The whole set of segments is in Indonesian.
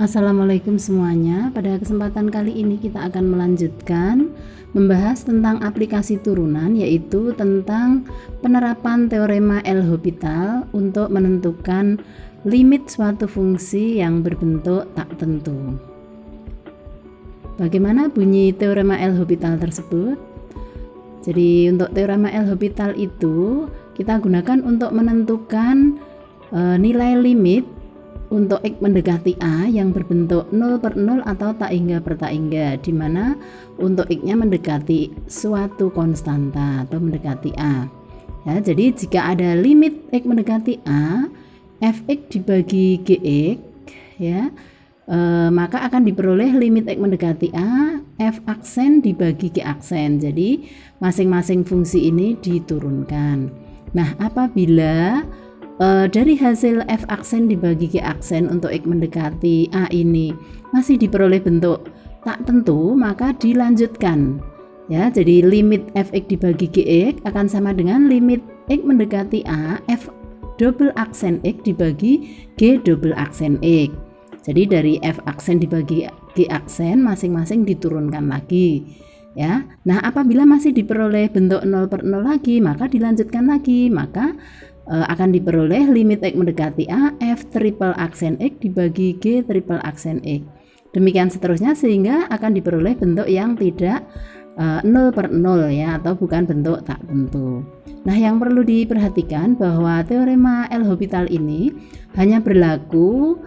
Assalamualaikum semuanya. Pada kesempatan kali ini kita akan melanjutkan membahas tentang aplikasi turunan, yaitu tentang penerapan teorema L'Hopital untuk menentukan limit suatu fungsi yang berbentuk tak tentu. Bagaimana bunyi teorema L'Hopital tersebut? Jadi untuk teorema L'Hopital itu kita gunakan untuk menentukan nilai limit untuk X mendekati A yang berbentuk 0/0 atau tak hingga per tak hingga, di mana untuk X-nya mendekati suatu konstanta atau mendekati A. Ya, jadi jika ada limit X mendekati A, Fx dibagi Gx, ya, maka akan diperoleh limit X mendekati A, F aksen dibagi G aksen. Jadi masing-masing fungsi ini diturunkan. Nah, apabila dari hasil F aksen dibagi G aksen untuk X mendekati A ini masih diperoleh bentuk tak tentu, maka dilanjutkan. Ya, jadi limit Fx dibagi Gx akan sama dengan limit X mendekati A F double aksen X dibagi G double aksen X. Jadi dari F aksen dibagi G aksen masing-masing diturunkan lagi. Ya, nah apabila masih diperoleh bentuk 0/0 lagi, maka dilanjutkan lagi, maka akan diperoleh limit X mendekati A F triple aksen X dibagi G triple aksen X. Demikian seterusnya sehingga akan diperoleh bentuk yang tidak 0/0 ya, atau bukan bentuk tak tentu. Nah, yang perlu diperhatikan bahwa teorema L'Hopital ini hanya berlaku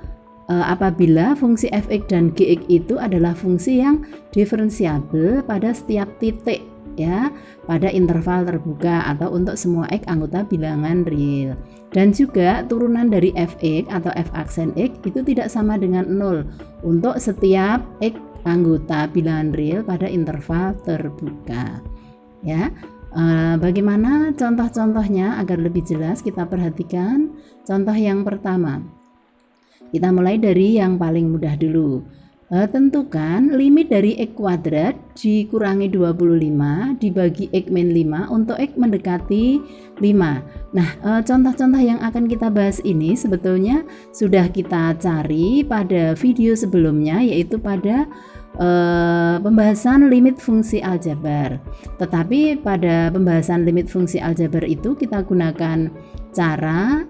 apabila fungsi Fx dan Gx itu adalah fungsi yang diferensiabel pada setiap titik, ya, pada interval terbuka atau untuk semua X anggota bilangan real. Dan juga turunan dari Fx atau F aksen X itu tidak sama dengan 0 untuk setiap X anggota bilangan real pada interval terbuka. Ya, bagaimana contoh-contohnya agar lebih jelas kita perhatikan. Contoh yang pertama, kita mulai dari yang paling mudah dulu. Tentukan limit dari X kuadrat dikurangi 25 dibagi X min 5 untuk X mendekati 5. Nah, contoh-contoh yang akan kita bahas ini sebetulnya sudah kita cari pada video sebelumnya, yaitu pada pembahasan limit fungsi aljabar. Tetapi pada pembahasan limit fungsi aljabar itu kita gunakan cara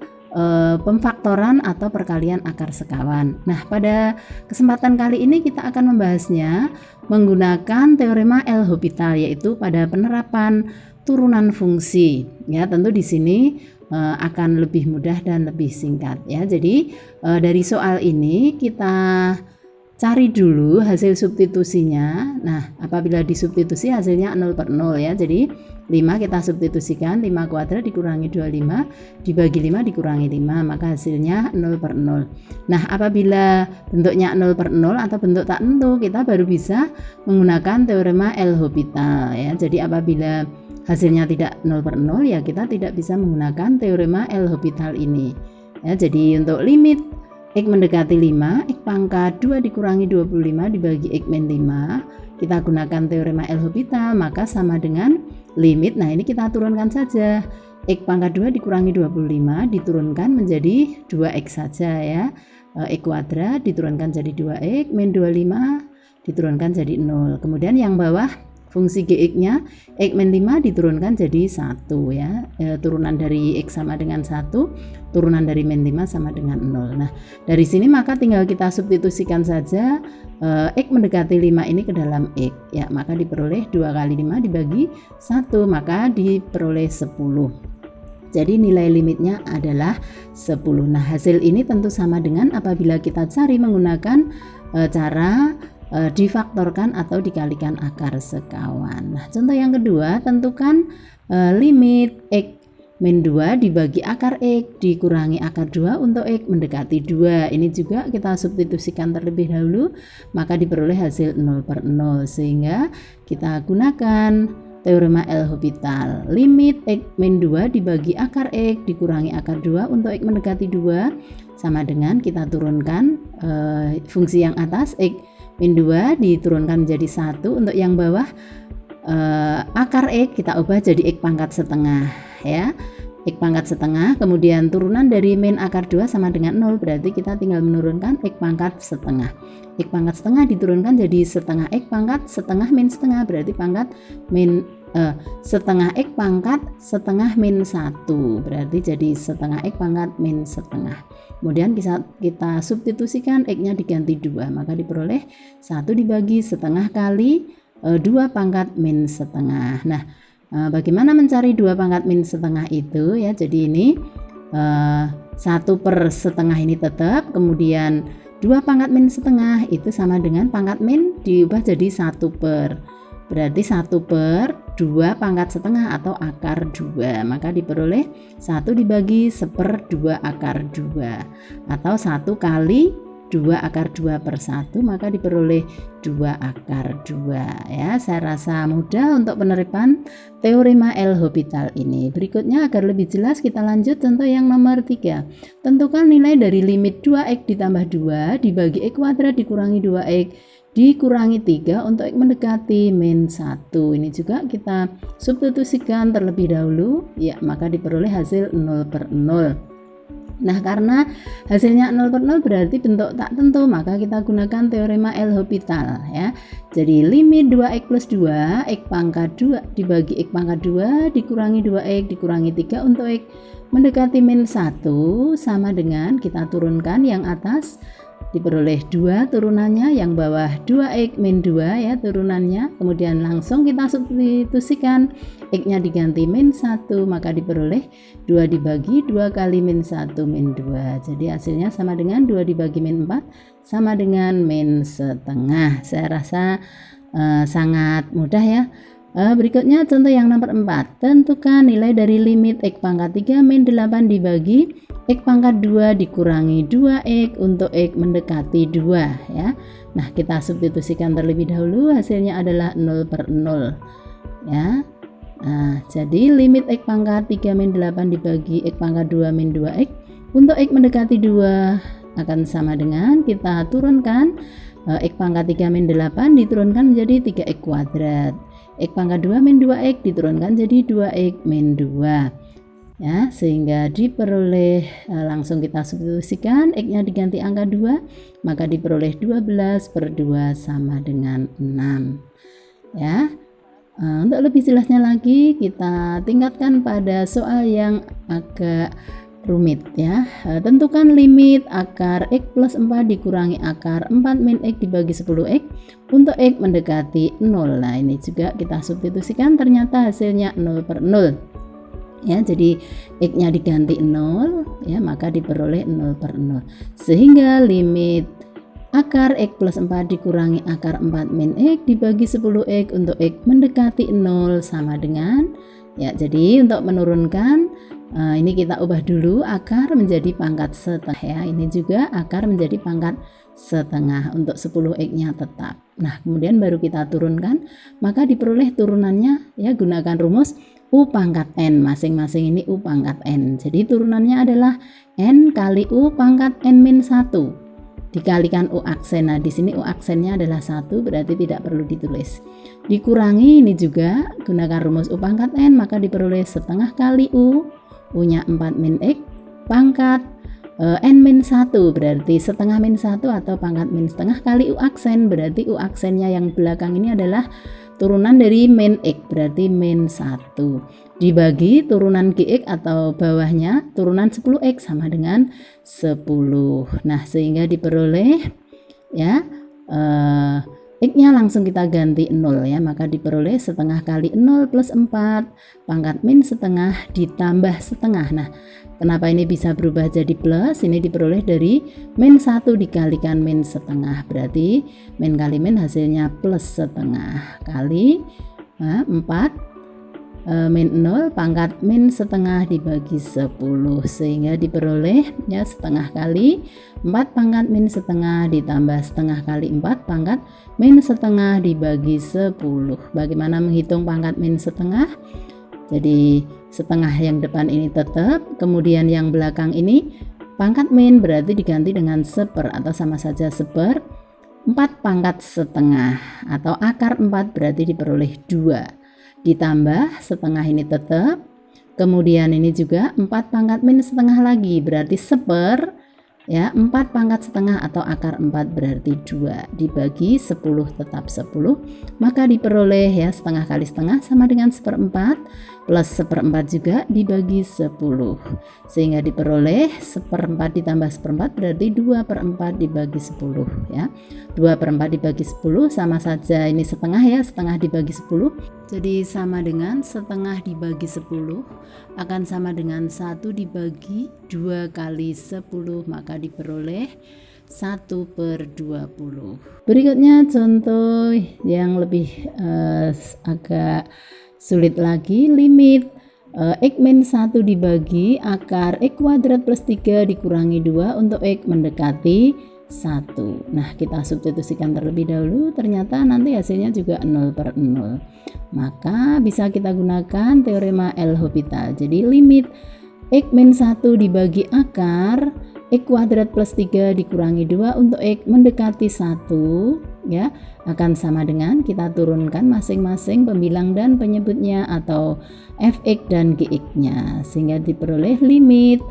pemfaktoran atau perkalian akar sekawan. Nah, pada kesempatan kali ini kita akan membahasnya menggunakan teorema L'Hopital, yaitu pada penerapan turunan fungsi. Ya, tentu di sini akan lebih mudah dan lebih singkat ya. Jadi dari soal ini kita cari dulu hasil substitusinya. Nah, apabila disubstitusi hasilnya 0/0 ya. Jadi 5 kita substitusikan, 5 kuadrat dikurangi 25 dibagi 5 dikurangi 5, maka hasilnya 0/0. Nah, apabila bentuknya 0/0 atau bentuk tak tentu, kita baru bisa menggunakan teorema L'Hopital ya. Jadi apabila hasilnya tidak 0/0 ya kita tidak bisa menggunakan teorema L'Hopital ini. Ya, jadi untuk limit X mendekati 5, X pangkat 2 dikurangi 25 dibagi X min 5, kita gunakan teorema L'Hopital, maka sama dengan limit. Nah, ini kita turunkan saja. X pangkat 2 dikurangi 25 diturunkan menjadi 2X saja ya. X kuadrat diturunkan jadi 2X, min 25 diturunkan jadi 0. Kemudian yang bawah fungsi Gx-nya X min 5 diturunkan jadi 1 ya. Turunan dari X sama dengan 1, turunan dari min 5 sama dengan 0. Nah, dari sini maka tinggal kita substitusikan saja X mendekati 5 ini ke dalam X ya, maka diperoleh 2 kali 5 dibagi 1, maka diperoleh 10. Jadi nilai limitnya adalah 10. Nah, hasil ini tentu sama dengan apabila kita cari menggunakan cara difaktorkan atau dikalikan akar sekawan. Nah, contoh yang kedua, tentukan limit X min 2 dibagi akar X dikurangi akar 2 untuk X mendekati 2. Ini juga kita substitusikan terlebih dahulu, maka diperoleh hasil 0/0, sehingga kita gunakan teorema L'Hopital. Limit X min 2 dibagi akar X dikurangi akar 2 untuk X mendekati 2 sama dengan kita turunkan fungsi yang atas X min 2 diturunkan menjadi 1, untuk yang bawah akar X kita ubah jadi X pangkat setengah ya. X pangkat setengah, kemudian turunan dari min akar 2 sama dengan 0, berarti kita tinggal menurunkan X pangkat setengah. X pangkat setengah diturunkan jadi setengah X pangkat setengah min setengah, berarti pangkat min setengah X pangkat setengah min 1, berarti jadi setengah X pangkat min setengah. Kemudian kita substitusikan X-nya diganti 2, maka diperoleh 1 dibagi setengah kali 2 pangkat min setengah. Nah, bagaimana mencari 2 pangkat min setengah itu ya? Jadi ini 1 per setengah ini tetap, kemudian 2 pangkat min setengah itu sama dengan pangkat min diubah jadi 1 per, berarti 1 per 2 pangkat setengah atau akar 2, maka diperoleh 1 dibagi 1/2 akar 2 atau 1 kali 2 akar 2 per 1, maka diperoleh 2 akar 2 ya. Saya rasa mudah untuk penerapan teorema L'Hopital ini. Berikutnya agar lebih jelas kita lanjut contoh yang nomor 3. Tentukan nilai dari limit 2x ditambah 2 dibagi x kuadrat dikurangi 2x dikurangi 3 untuk x mendekati min 1. Ini juga kita substitusikan terlebih dahulu ya, maka diperoleh hasil 0/0. Nah, karena hasilnya 0/0 berarti bentuk tak tentu, maka kita gunakan teorema L'Hopital ya. Jadi limit 2x plus 2 x pangkat 2 dibagi x pangkat 2 dikurangi 2x dikurangi 3 untuk x mendekati min 1 sama dengan kita turunkan yang atas diperoleh 2 turunannya, yang bawah 2x min 2 ya turunannya, kemudian langsung kita substitusikan x-nya diganti min 1, maka diperoleh 2 dibagi 2 kali min 1 min 2, jadi hasilnya sama dengan 2 dibagi min 4 sama dengan min setengah. Saya rasa sangat mudah ya. Berikutnya contoh yang nomor 4. Tentukan nilai dari limit x pangkat 3 min 8 dibagi x pangkat 2 dikurangi 2x untuk x mendekati 2 ya. Nah, kita substitusikan terlebih dahulu, hasilnya adalah 0/0 ya. Nah, jadi limit x pangkat 3 min 8 dibagi x pangkat 2 min 2x untuk x mendekati 2 akan sama dengan kita turunkan x pangkat 3 min 8 diturunkan menjadi 3x kuadrat. X pangkat 2 min 2x diturunkan jadi 2x min 2 ya, sehingga diperoleh langsung kita substitusikan x-nya diganti angka 2, maka diperoleh 12/2 sama dengan 6 ya. Untuk lebih jelasnya lagi kita tingkatkan pada soal yang agak rumit ya. Tentukan limit akar x plus 4 dikurangi akar 4 min x dibagi 10x untuk x mendekati 0. Nah, ini juga kita substitusikan, ternyata hasilnya 0/0 ya. Jadi x-nya diganti 0 ya, maka diperoleh 0/0, sehingga limit akar x plus 4 dikurangi akar 4 min x dibagi 10x untuk x mendekati 0 sama dengan ya. Jadi untuk menurunkan ini kita ubah dulu akar menjadi pangkat setengah ya. Ini juga akar menjadi pangkat setengah untuk 10x-nya tetap. Nah, kemudian baru kita turunkan, maka diperoleh turunannya ya, gunakan rumus U pangkat N, masing-masing ini U pangkat N. Jadi turunannya adalah N kali U pangkat N min 1 dikalikan U aksen. Nah, di sini U aksennya adalah 1, berarti tidak perlu ditulis. Dikurangi ini juga gunakan rumus U pangkat N, maka diperoleh setengah kali U-nya 4 min X pangkat N min 1, berarti setengah min 1 atau pangkat min setengah kali U aksen, berarti U aksennya yang belakang ini adalah turunan dari min X, berarti min 1 dibagi turunan GX atau bawahnya turunan 10X sama dengan 10. Nah, sehingga diperoleh ya X-nya langsung kita ganti 0 ya, maka diperoleh setengah kali 0 plus 4 pangkat min setengah ditambah setengah. Nah, kenapa ini bisa berubah jadi plus? Ini diperoleh dari min 1 dikalikan min setengah, berarti min kali min hasilnya plus setengah kali 4 min 0 pangkat min setengah dibagi 10, sehingga diperoleh ya setengah kali 4 pangkat min setengah ditambah setengah kali 4 pangkat min setengah dibagi 10. Bagaimana menghitung pangkat min setengah? Jadi setengah yang depan ini tetap, kemudian yang belakang ini pangkat min berarti diganti dengan seper atau sama saja seper 4 pangkat setengah atau akar 4 berarti diperoleh 2 ditambah setengah ini tetap Kemudian ini juga 4 pangkat min setengah lagi, berarti seper, ya, 4 pangkat setengah atau akar 4 berarti 2 dibagi 10 tetap 10, maka diperoleh, ya, setengah kali setengah sama dengan seperempat, plus seperempat juga dibagi 10, sehingga diperoleh seperempat ditambah seperempat berarti 2/4 dibagi 10, ya. 2/4 dibagi 10 sama saja, ini setengah, ya, setengah dibagi 10, jadi sama dengan setengah dibagi 10 akan sama dengan 1 dibagi 2 kali 10, maka diperoleh 1/20. Berikutnya contoh yang lebih agak sulit lagi, limit X min 1 dibagi akar X kuadrat plus 3 dikurangi 2 untuk X mendekati 1. Nah, kita substitusikan terlebih dahulu, ternyata nanti hasilnya juga 0/0. Maka bisa kita gunakan teorema L'Hopital. Jadi limit X min 1 dibagi akar X kuadrat plus 3 dikurangi 2 untuk X mendekati 1, ya, akan sama dengan kita turunkan masing-masing pembilang dan penyebutnya atau fx dan gx-nya, sehingga diperoleh limit.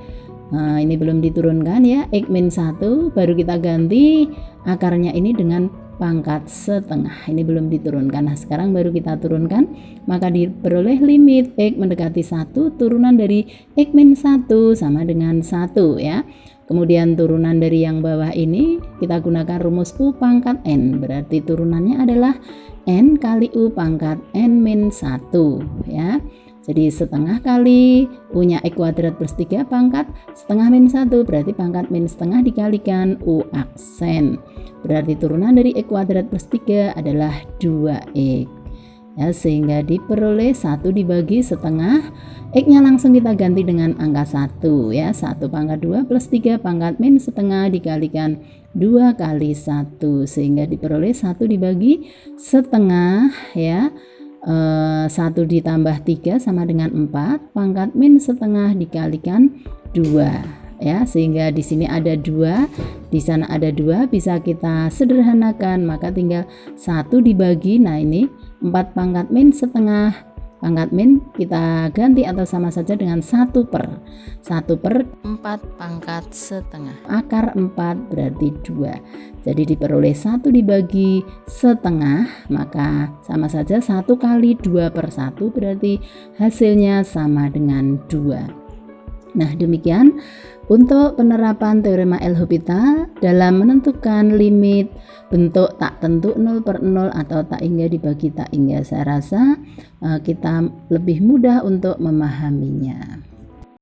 Nah, ini belum diturunkan, ya, X min 1, baru kita ganti akarnya ini dengan pangkat setengah, ini belum diturunkan. Nah, sekarang baru kita turunkan, maka diperoleh limit X mendekati 1 turunan dari X min 1 sama dengan 1, ya. Kemudian turunan dari yang bawah ini kita gunakan rumus U pangkat N, berarti turunannya adalah N kali U pangkat N min 1, ya. Jadi setengah kali U-nya X kuadrat plus 3 pangkat setengah min 1, berarti pangkat min setengah dikalikan U aksen. Berarti turunan dari X kuadrat plus 3 adalah 2X. Ya, sehingga diperoleh 1 dibagi setengah, X-nya langsung kita ganti dengan angka 1, ya. 1 pangkat 2 plus 3 pangkat min setengah dikalikan 2 kali 1, sehingga diperoleh 1 dibagi setengah, ya. 1 ditambah 3 sama dengan 4 pangkat min setengah dikalikan 2, ya, sehingga di sini ada 2, di sana ada 2, bisa kita sederhanakan, maka tinggal 1 dibagi, nah ini 4 pangkat min setengah, pangkat min kita ganti atau sama saja dengan 1/4 pangkat setengah, akar 4 berarti 2. Jadi diperoleh 1 dibagi setengah, maka sama saja 1 kali 2/1 berarti hasilnya sama dengan 2. Nah, demikian untuk penerapan teorema L'Hopital dalam menentukan limit bentuk tak tentu 0/0 atau tak hingga dibagi tak hingga. Saya rasa kita lebih mudah untuk memahaminya.